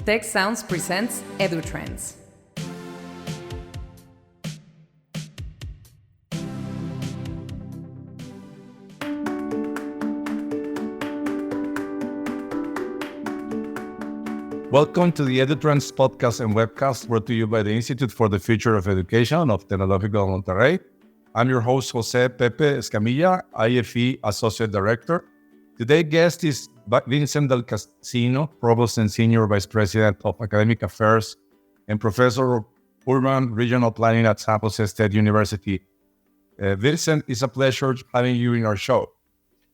Tec Sounds presents EduTrends. Welcome to the EduTrends podcast and webcast brought to you by the Institute for the Future of Education of Tecnológico de Monterrey. I'm your host, José Pepe Escamilla, IFE Associate Director. Today's guest is Vincent Del Casino, Provost and Senior Vice President of Academic Affairs and Professor of Urban Regional Planning at San Jose State University. Vincent, it's a pleasure having you in our show.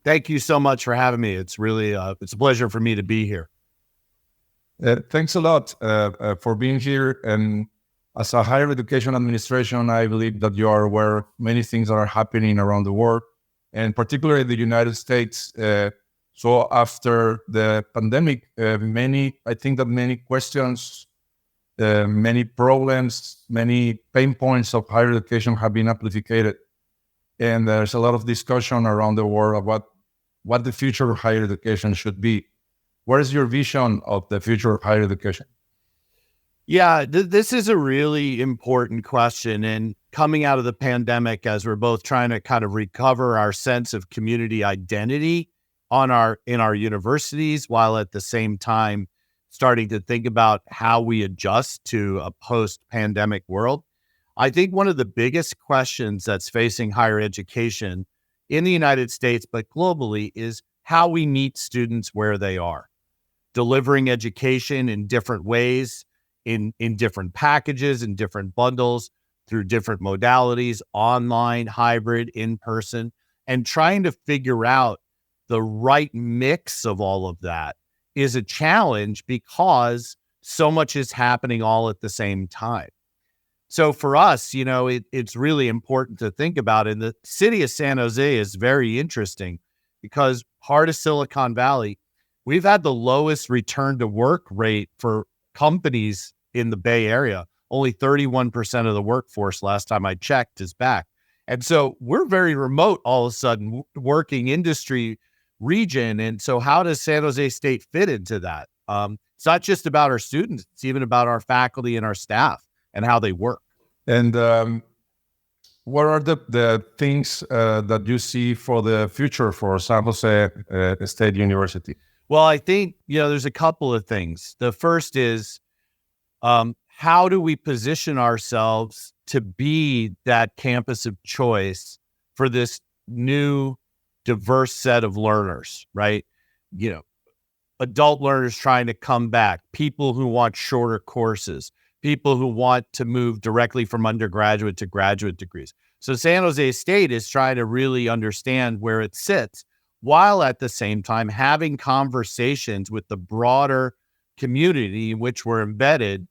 Thank you so much for having me. It's really it's a pleasure for me to be here. Thanks a lot for being here. And as a higher education administration, I believe that you are aware of many things that are happening around the world, and particularly in the United States. So after the pandemic, I think that many questions, many problems, many pain points of higher education have been amplified. And there's a lot of discussion around the world about what the future of higher education should be. What is your vision of the future of higher education? Yeah, this is a really important question. And coming out of the pandemic, as we're both trying to kind of recover our sense of community identity in our universities, while at the same time starting to think about how we adjust to a post-pandemic world, I think one of the biggest questions that's facing higher education in the United States, but globally, is how we meet students where they are. Delivering education in different ways, in different packages, in different bundles, through different modalities, online, hybrid, in person, and trying to figure out the right mix of all of that is a challenge because so much is happening all at the same time. So for us, it's really important to think about, and the city of San Jose is very interesting because part of Silicon Valley, we've had the lowest return to work rate for companies in the Bay Area. Only 31% of the workforce, last time I checked, is back. And so we're very remote all of a sudden, working industry region. And so how does San Jose State fit into that? It's not just about our students, it's even about our faculty and our staff and how they work. And what are the things that you see for the future for San Jose State University? Well, I think, there's a couple of things. The first is, how do we position ourselves to be that campus of choice for this new diverse set of learners, right? Adult learners trying to come back, people who want shorter courses, people who want to move directly from undergraduate to graduate degrees. So San Jose State is trying to really understand where it sits, while at the same time having conversations with the broader community in which we're embedded,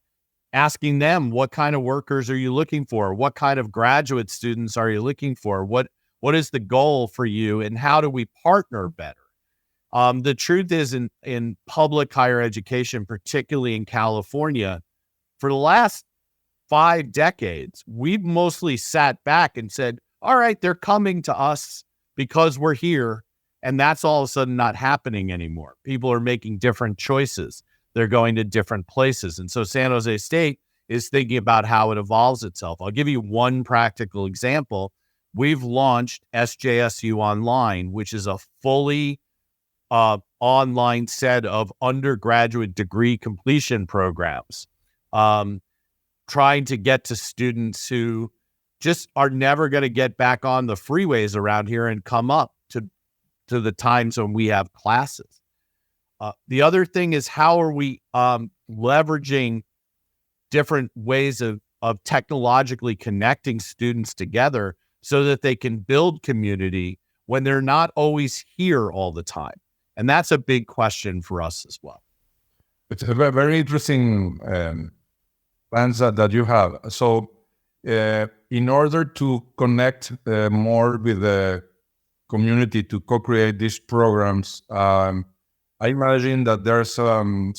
asking them, what kind of workers are you looking for? What kind of graduate students are you looking for? What is the goal for you, and how do we partner better? The truth is, in public higher education, particularly in California, for the last 5 decades, we've mostly sat back and said, all right, they're coming to us because we're here. And that's all of a sudden not happening anymore. People are making different choices. They're going to different places. And so San Jose State is thinking about how it evolves itself. I'll give you one practical example. We've launched SJSU Online, which is a fully online set of undergraduate degree completion programs, trying to get to students who just are never going to get back on the freeways around here and come up to the times when we have classes. The other thing is, how are we leveraging different ways of technologically connecting students together so that they can build community when they're not always here all the time? And that's a big question for us as well. It's a very interesting plans that you have. So in order to connect more with the community to co-create these programs, I imagine that there's some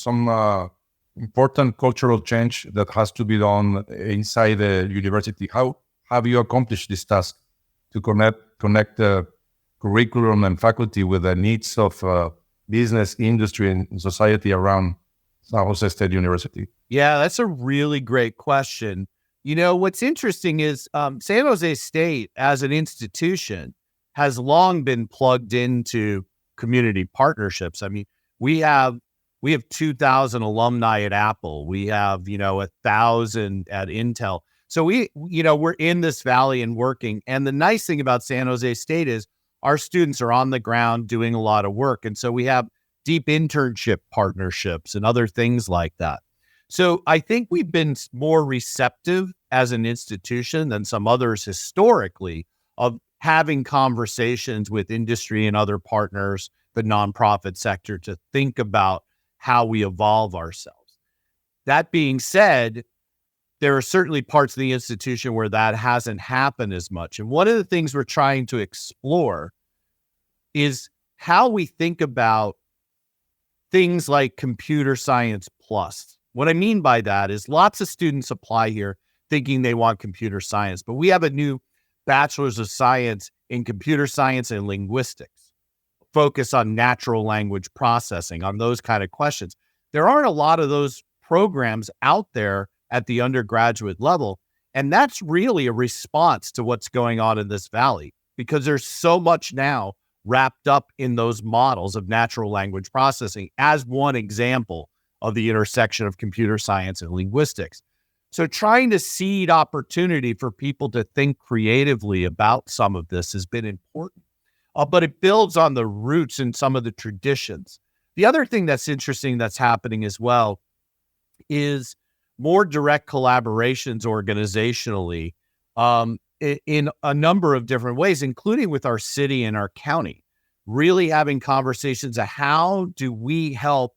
important cultural change that has to be done inside the university. How have you accomplished this task to connect the curriculum and faculty with the needs of business, industry, and society around San Jose State University? Yeah, that's a really great question. You know, what's interesting is San Jose State as an institution has long been plugged into community partnerships. I mean, we have 2,000 alumni at Apple. We have, 1,000 at Intel. So we're in this valley and working. And the nice thing about San Jose State is our students are on the ground doing a lot of work. And so we have deep internship partnerships and other things like that. So I think we've been more receptive as an institution than some others historically of having conversations with industry and other partners, the nonprofit sector, to think about how we evolve ourselves. That being said, there are certainly parts of the institution where that hasn't happened as much. And one of the things we're trying to explore is how we think about things like computer science plus. What I mean by that is lots of students apply here thinking they want computer science, but we have a new bachelor's of science in computer science and linguistics, focus on natural language processing, on those kind of questions. There aren't a lot of those programs out there at the undergraduate level, and that's really a response to what's going on in this valley, because there's so much now wrapped up in those models of natural language processing as one example of the intersection of computer science and linguistics. So trying to seed opportunity for people to think creatively about some of this has been important, but it builds on the roots and some of the traditions. The other thing that's interesting that's happening as well is more direct collaborations organizationally in a number of different ways, including with our city and our county, really having conversations of how do we help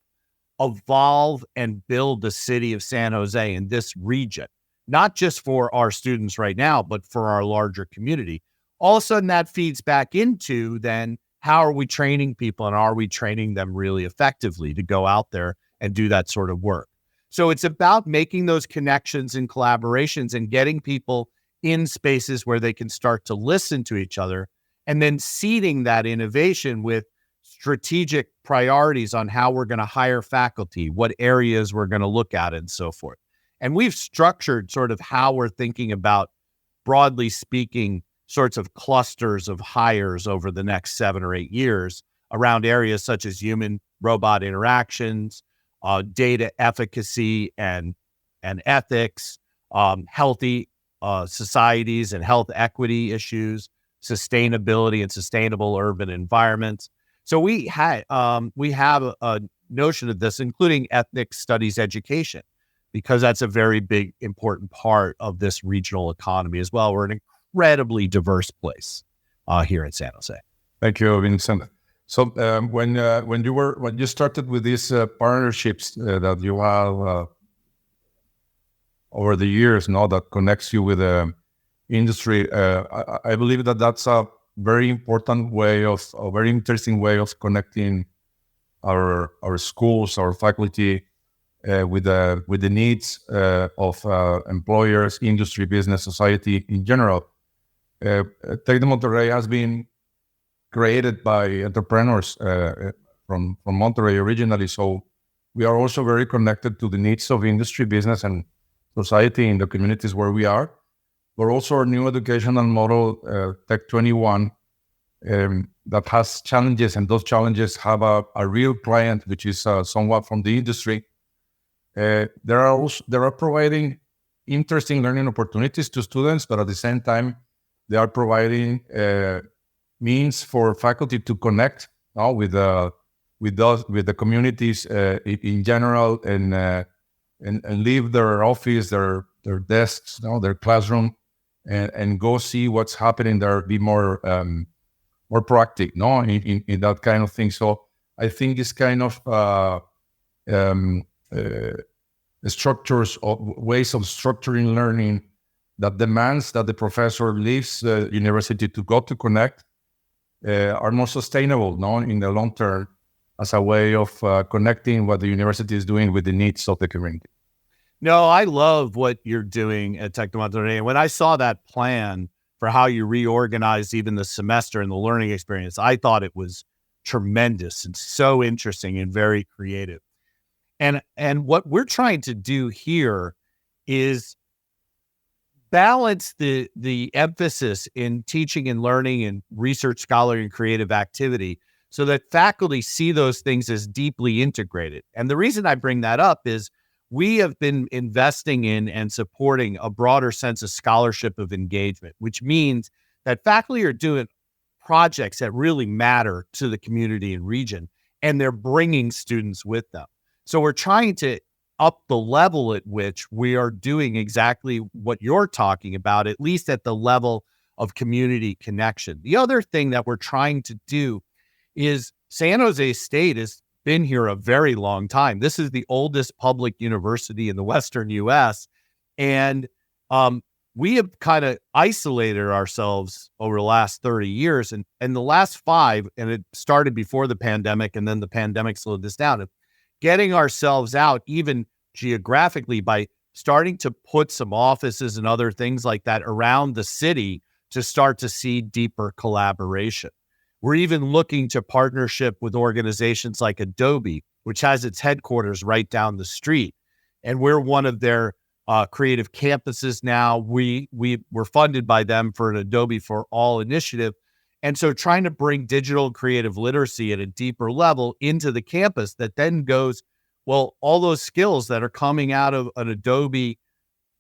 evolve and build the city of San Jose in this region, not just for our students right now, but for our larger community. All of a sudden that feeds back into then how are we training people, and are we training them really effectively to go out there and do that sort of work? So it's about making those connections and collaborations and getting people in spaces where they can start to listen to each other, and then seeding that innovation with strategic priorities on how we're going to hire faculty, what areas we're going to look at, and so forth. And we've structured sort of how we're thinking about, broadly speaking, sorts of clusters of hires over the next 7 or 8 years around areas such as human-robot interactions, data efficacy and ethics, healthy societies and health equity issues, sustainability and sustainable urban environments. So we have a notion of this, including ethnic studies education, because that's a very big, important part of this regional economy as well. We're an incredibly diverse place here in San Jose. Thank you, Vincent. So when you started with these partnerships that you have over the years, that connects you with the industry, I believe that that's a very important way a very interesting way of connecting our schools, our faculty with the needs of employers, industry, business, society in general. Tec de Monterrey has been created by entrepreneurs from Monterrey originally, so we are also very connected to the needs of industry, business, and society in the communities where we are. But also our new educational model, Tech 21, that has challenges, and those challenges have a real client, which is somewhat from the industry. They are providing interesting learning opportunities to students, but at the same time, they are providing means for faculty to connect with the communities in general, and leave their office, their desks, their classroom, and go see what's happening there. Be more proactive, in that kind of thing. So I think it's kind of structures or ways of structuring learning that demands that the professor leaves the university to go to connect are more sustainable, in the long term, as a way of connecting what the university is doing with the needs of the community. No, I love what you're doing at Tec de Monterrey. And when I saw that plan for how you reorganized even the semester and the learning experience, I thought it was tremendous and so interesting and very creative. And what we're trying to do here is balance the emphasis in teaching and learning and research, scholarly, and creative activity so that faculty see those things as deeply integrated. And the reason I bring that up is we have been investing in and supporting a broader sense of scholarship of engagement, which means that faculty are doing projects that really matter to the community and region, and they're bringing students with them. So we're trying to up the level at which we are doing exactly what you're talking about, at least at the level of community connection. The other thing that we're trying to do is San Jose State has been here a very long time. This is the oldest public university in the Western US. And we have kind of isolated ourselves over the last 30 years. And the last 5, and it started before the pandemic, and then the pandemic slowed this down, of getting ourselves out even geographically by starting to put some offices and other things like that around the city to start to see deeper collaboration. We're even looking to partnership with organizations like Adobe, which has its headquarters right down the street. And we're one of their creative campuses now. We're funded by them for an Adobe for All initiative. And so trying to bring digital creative literacy at a deeper level into the campus that then goes, well, all those skills that are coming out of an Adobe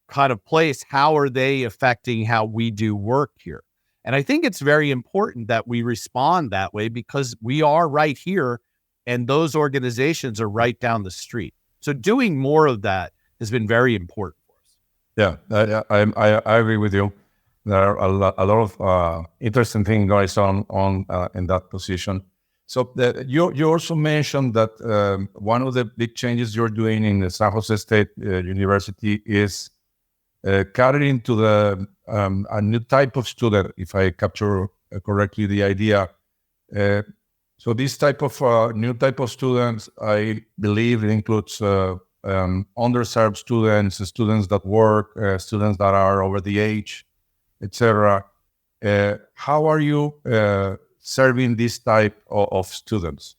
kind of place, how are they affecting how we do work here? And I think it's very important that we respond that way because we are right here and those organizations are right down the street. So doing more of that has been very important for us. Yeah, I agree with you. There are a lot of interesting things going on in that position. So you also mentioned that one of the big changes you're doing in the San Jose State University is catering to a new type of student, if I capture correctly the idea. So this type of new type of students, I believe it includes underserved students, students that work, students that are over the age, etc. How are you serving this type of students?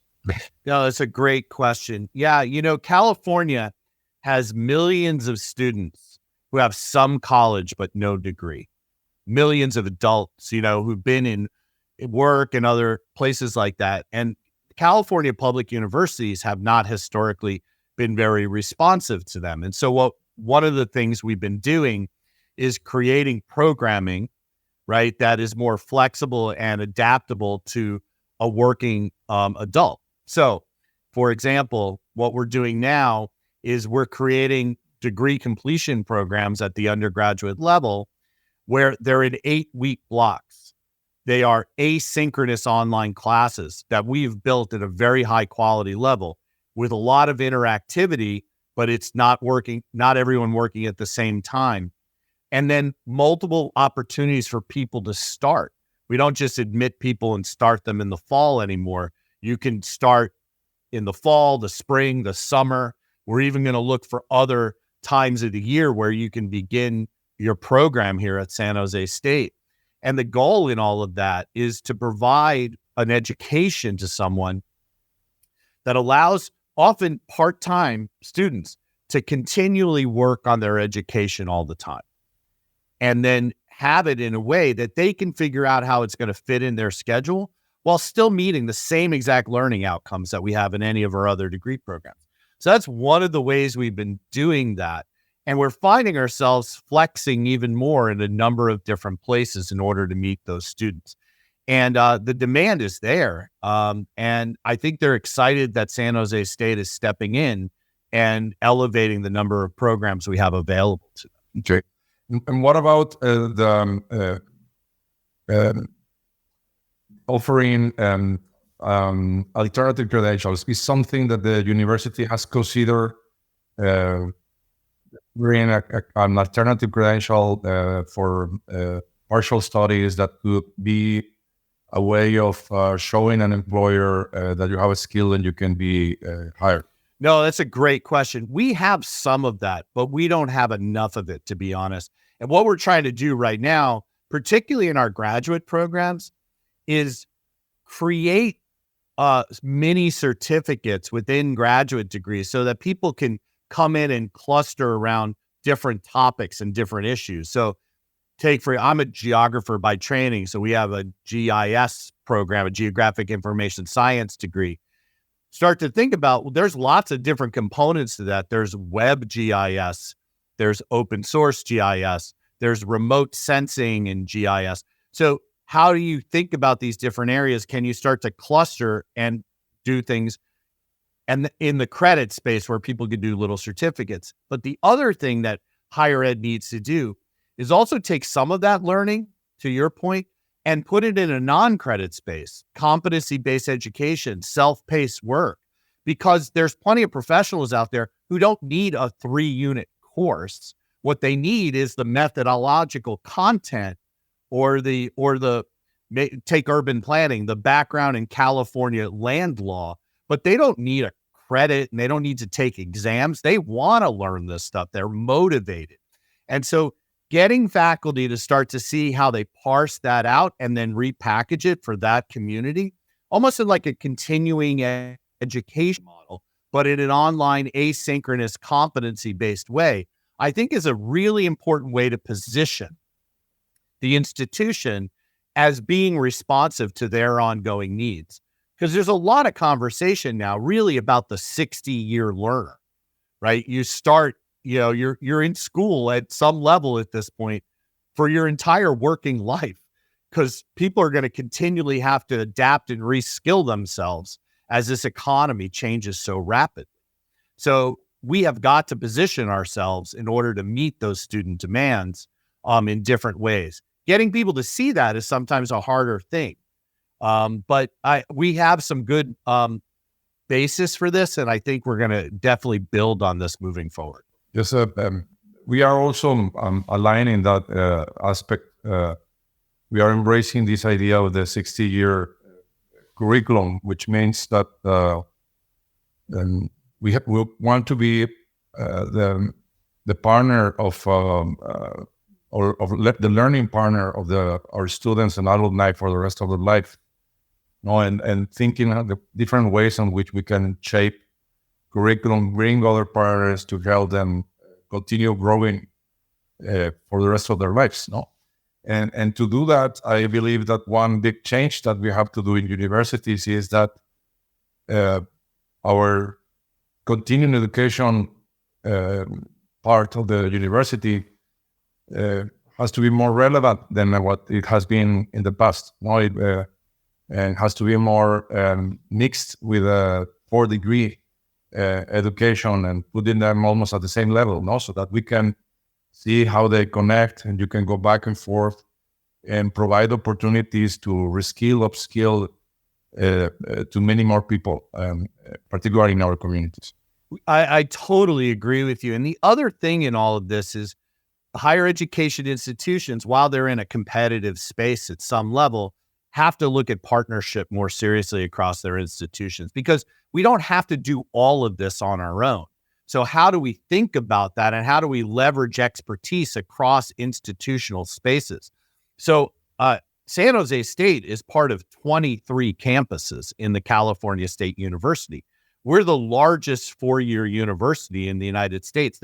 No, that's a great question. Yeah, California has millions of students who have some college but no degree. Millions of adults, who've been in work and other places like that. And California public universities have not historically been very responsive to them. And so one of the things we've been doing is creating programming, right, that is more flexible and adaptable to a working adult. So, for example, what we're doing now is we're creating degree completion programs at the undergraduate level where they're in 8-week blocks. They are asynchronous online classes that we've built at a very high quality level with a lot of interactivity, but it's not everyone working at the same time. And then multiple opportunities for people to start. We don't just admit people and start them in the fall anymore. You can start in the fall, the spring, the summer. We're even going to look for other times of the year where you can begin your program here at San Jose State. And the goal in all of that is to provide an education to someone that allows often part-time students to continually work on their education all the time. And then have it in a way that they can figure out how it's going to fit in their schedule while still meeting the same exact learning outcomes that we have in any of our other degree programs. So that's one of the ways we've been doing that. And we're finding ourselves flexing even more in a number of different places in order to meet those students. And the demand is there. And I think they're excited that San Jose State is stepping in and elevating the number of programs we have available to them. Okay. And what about offering alternative credentials? Is something that the university has considered bringing an alternative credential for partial studies that could be a way of showing an employer that you have a skill and you can be hired? No, that's a great question. We have some of that, but we don't have enough of it, to be honest. And what we're trying to do right now, particularly in our graduate programs, is create mini certificates within graduate degrees so that people can come in and cluster around different topics and different issues. So I'm a geographer by training, so we have a GIS program, a Geographic Information Science degree. Start to think about, well, there's lots of different components to that. There's web GIS, there's open source GIS, there's remote sensing and GIS. So how do you think about these different areas? Can you start to cluster and do things and in the credit space where people can do little certificates? But the other thing that higher ed needs to do is also take some of that learning, to your point, and put it in a non-credit space, competency-based education, self-paced work, because there's plenty of professionals out there who don't need a 3-unit course. What they need is the methodological content or take urban planning, the background in California land law, but they don't need a credit and they don't need to take exams. They want to learn this stuff. They're motivated. And so getting faculty to start to see how they parse that out and then repackage it for that community, almost in like a continuing education model, but in an online asynchronous competency-based way, I think is a really important way to position the institution as being responsive to their ongoing needs. Because there's a lot of conversation now really about the 60-year learner, right? You start, you're in school at some level at this point for your entire working life, because people are going to continually have to adapt and reskill themselves as this economy changes so rapidly. So we have got to position ourselves in order to meet those student demands in different ways. Getting people to see that is sometimes a harder thing. But we have some good basis for this, and I think we're going to definitely build on this moving forward. Yes, we are also aligning that aspect. We are embracing this idea of the 60-year curriculum, which means that we want to be the partner of the learning partner of our students and alumni for the rest of their life. And thinking of the different ways in which we can shape curriculum, bring other partners to help them continue growing for the rest of their lives. And to do that, I believe that one big change that we have to do in universities is that our continuing education part of the university has to be more relevant than what it has been in the past. And has to be more mixed with a 4-degree education and putting them almost at the same level, so that we can see how they connect and you can go back and forth and provide opportunities to reskill, upskill to many more people, particularly in our communities. I totally agree with you. And the other thing in all of this is higher education institutions, while they're in a competitive space at some level, have to look at partnership more seriously across their institutions, because we don't have to do all of this on our own. So how do we think about that, and how do we leverage expertise across institutional spaces? So San Jose State is part of 23 campuses in the California State University. We're the largest 4-year university in the United States.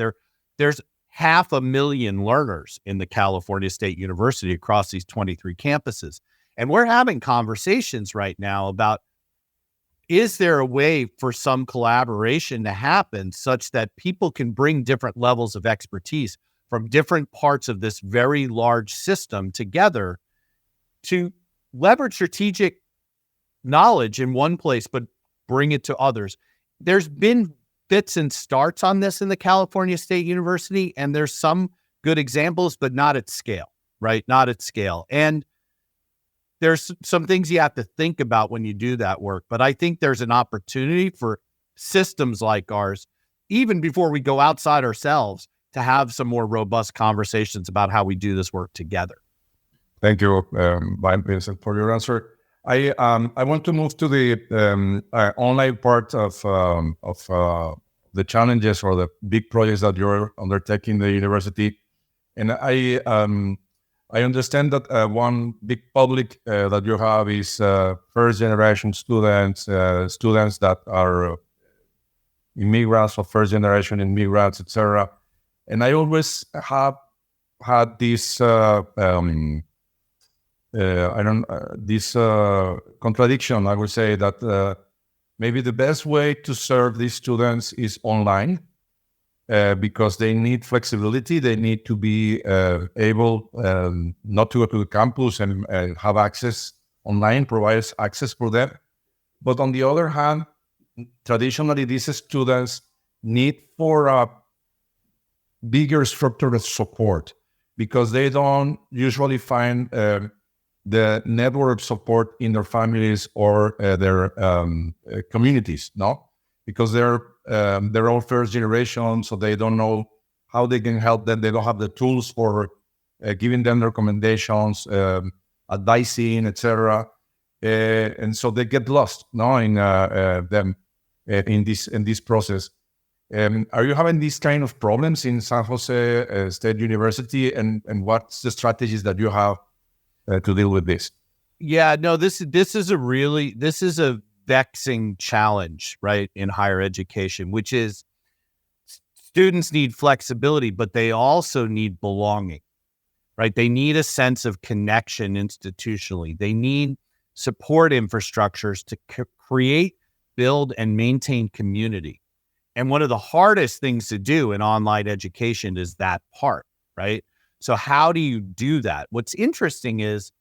There's 500,000 learners in the California State University across these 23 campuses. And we're having conversations right now about, is there a way for some collaboration to happen such that people can bring different levels of expertise from different parts of this very large system together to leverage strategic knowledge in one place, but bring it to others? There's been fits and starts on this in the California State University, and there's some good examples, but not at scale, right? Not at scale. And there's some things you have to think about when you do that work. But I think there's an opportunity for systems like ours, even before we go outside ourselves, to have some more robust conversations about how we do this work together. Thank you, Vincent, for your answer. I want to move to the online part of the challenges or the big projects that you're undertaking in the university. And I I understand that one big public that you have is first generation students, students that are immigrants or first generation immigrants, etc. And I always have had this this contradiction. I would say that maybe the best way to serve these students is online because they need flexibility. They need to be able not to go to the campus and have access online, provides access for them. But on the other hand, traditionally, these students need for a bigger structured support because they don't usually find the network support in their families or their communities, no? Because they're all first generation, so they don't know how they can help them. They don't have the tools for giving them recommendations, advising, etc. And so they get lost, no, in them in this process. Are you having these kind of problems in San Jose State University, and what's the strategies that you have to deal with this? Yeah, no, this is a vexing challenge, right, in higher education, which is students need flexibility, but they also need belonging, right? They need a sense of connection institutionally. They need support infrastructures to create, build, and maintain community. And one of the hardest things to do in online education is that part, right? So how do you do that? What's interesting is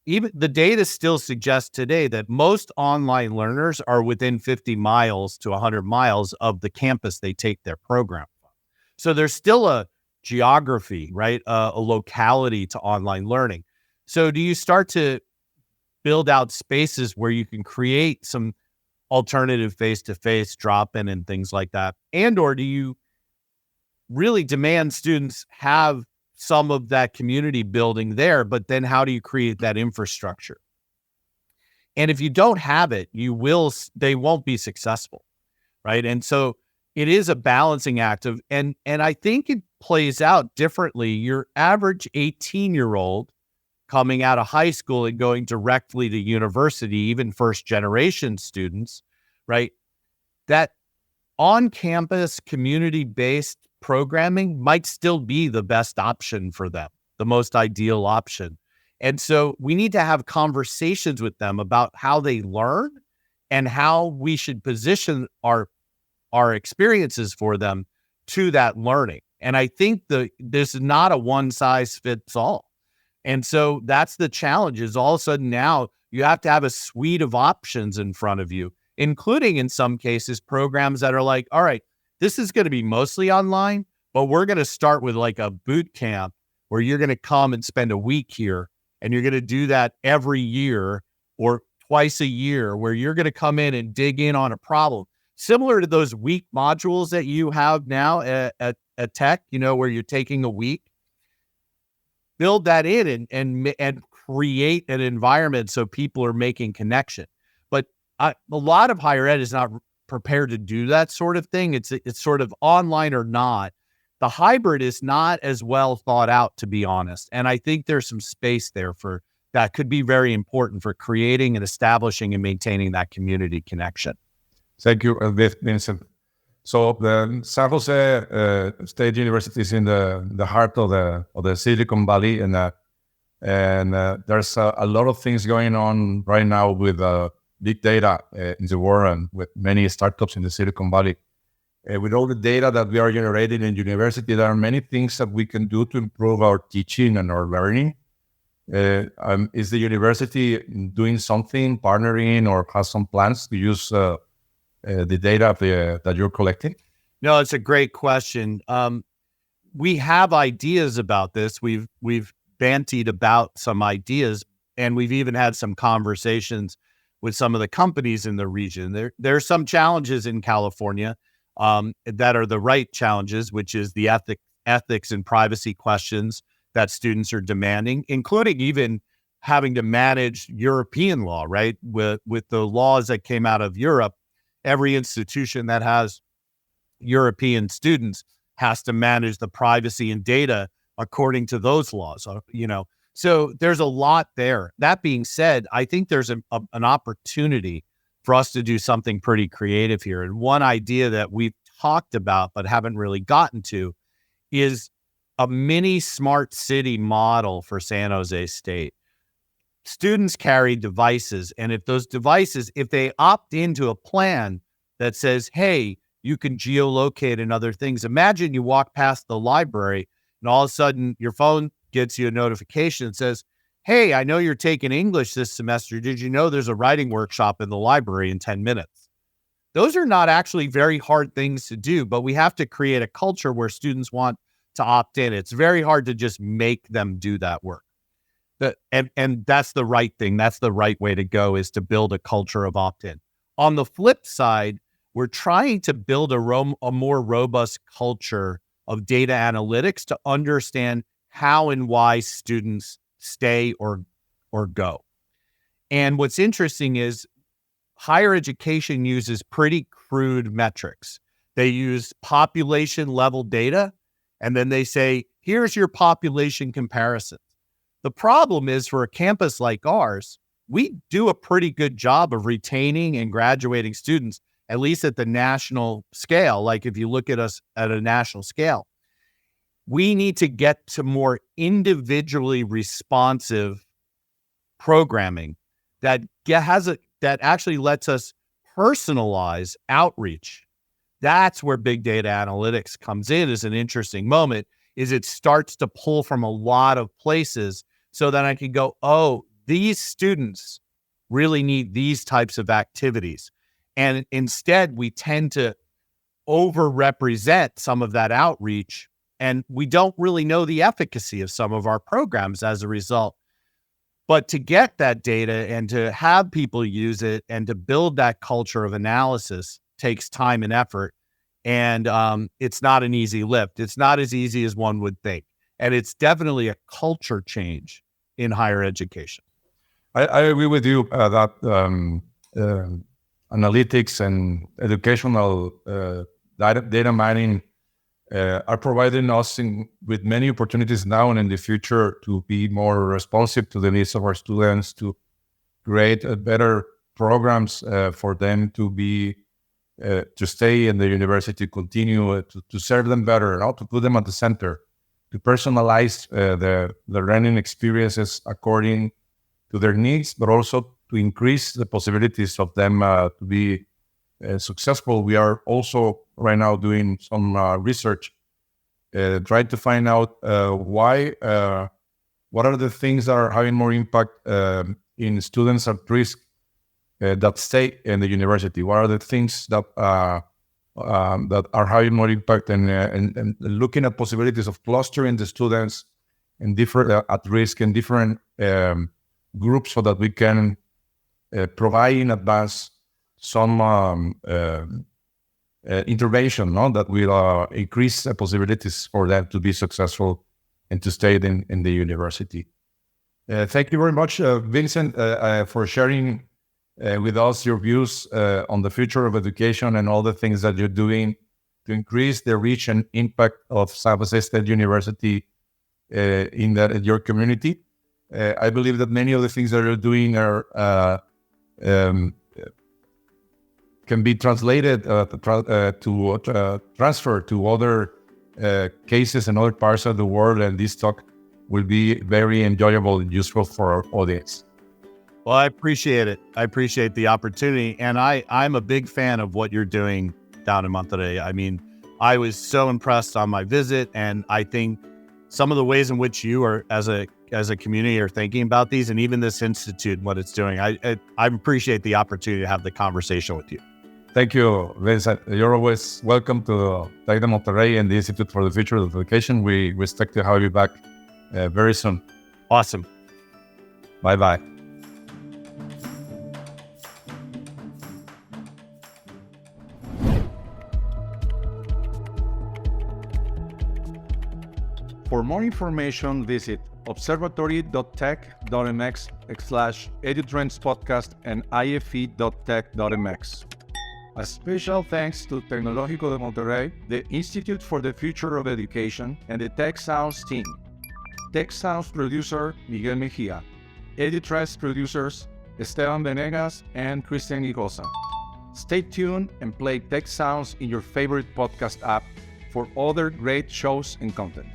even the data still suggests today that most online learners are within 50 miles to 100 miles of the campus they take their program from. So there's still a geography, right? A locality to online learning. So do you start to build out spaces where you can create some alternative face-to-face drop-in and things like that? And or do you really demand students have some of that community building there, but then how do you create that infrastructure? And if you don't have it, they won't be successful, right? And so it is a balancing act of, and I think it plays out differently. Your average 18-year-old coming out of high school and going directly to university, even first generation students, right? That on-campus community-based programming might still be the best option for them, the most ideal option. And so we need to have conversations with them about how they learn and how we should position our experiences for them to that learning. And I think this is not a one size fits all. And so that's the challenge, is all of a sudden now you have to have a suite of options in front of you, including in some cases programs that are like, all right, this is going to be mostly online, but we're going to start with like a boot camp where you're going to come and spend a week here, and you're going to do that every year or twice a year, where you're going to come in and dig in on a problem. Similar to those week modules that you have now at Tech, where you're taking a week. Build that in and create an environment so people are making connection. But a lot of higher ed is not prepared to do that sort of thing. It's sort of online or not. The hybrid is not as well thought out, to be honest. And I think there's some space there for that could be very important for creating and establishing and maintaining that community connection. Thank you, Vincent. So the San Jose State University is in the heart of the Silicon Valley, and there's a lot of things going on right now with big data in the world, and with many startups in the Silicon Valley. With all the data that we are generating in university, there are many things that we can do to improve our teaching and our learning. Is the university doing something, partnering, or has some plans to use the data that you're collecting? No, it's a great question. We have ideas about this. We've bantied about some ideas, and we've even had some conversations with some of the companies in the region. There are some challenges in California that are the right challenges, which is the ethics and privacy questions that students are demanding, including even having to manage European law, right? With the laws that came out of Europe, every institution that has European students has to manage the privacy and data according to those laws, So there's a lot there. That being said, I think there's an opportunity for us to do something pretty creative here. And one idea that we've talked about but haven't really gotten to is a mini smart city model for San Jose State. Students carry devices, and if those devices, if they opt into a plan that says, hey, you can geolocate and other things. Imagine you walk past the library and all of a sudden your phone gets you a notification that says, hey, I know you're taking English this semester. Did you know there's a writing workshop in the library in 10 minutes? Those are not actually very hard things to do, but we have to create a culture where students want to opt in. It's very hard to just make them do that work. And that's the right thing. That's the right way to go, is to build a culture of opt-in. On the flip side, we're trying to build a more robust culture of data analytics to understand how and why students stay or go. And what's interesting is higher education uses pretty crude metrics. They use population level data, and then they say, here's your population comparisons. The problem is, for a campus like ours, we do a pretty good job of retaining and graduating students, at least at the national scale. Like if you look at us at a national scale, we need to get to more individually responsive programming that actually lets us personalize outreach. That's where big data analytics comes in as an interesting moment, is it starts to pull from a lot of places so that I can go, oh, these students really need these types of activities. And instead, we tend to overrepresent some of that outreach, and we don't really know the efficacy of some of our programs as a result. But to get that data and to have people use it and to build that culture of analysis takes time and effort. And it's not an easy lift. It's not as easy as one would think. And it's definitely a culture change in higher education. I agree with you that analytics and educational data mining are providing us with many opportunities now and in the future to be more responsive to the needs of our students, to create better programs for them to stay in the university, continue to serve them better, to put them at the center, to personalize the learning experiences according to their needs, but also to increase the possibilities of them to be successful. We are also right now doing some research, trying to find out what are the things that are having more impact in students at risk that stay in the university. What are the things that are having more impact, and looking at possibilities of clustering the students in different at risk in different groups, so that we can provide in advance some intervention that will increase the possibilities for them to be successful and to stay in the university. Thank you very much, Vincent, for sharing with us your views on the future of education and all the things that you're doing to increase the reach and impact of San Jose State University in your community. I believe that many of the things that you're doing can be translated to transfer to other cases and other parts of the world, and this talk will be very enjoyable and useful for our audience. Well, I appreciate it. I appreciate the opportunity, and I'm a big fan of what you're doing down in Monterrey. I mean, I was so impressed on my visit, and I think some of the ways in which you are as a community are thinking about these, and even this institute and what it's doing, I appreciate the opportunity to have the conversation with you. Thank you, Vincent. You're always welcome to Tec de Monterrey and the Institute for the Future of Education. We expect to have you back very soon. Awesome. Bye-bye. For more information, visit observatory.tec.mx/edutrendspodcast and ife.tec.mx. A special thanks to Tecnológico de Monterrey, the Institute for the Future of Education, and the Tec Sounds team. Tec Sounds producer Miguel Mejia, Editress producers Esteban Venegas and Christian Igosa. Stay tuned and play Tec Sounds in your favorite podcast app for other great shows and content.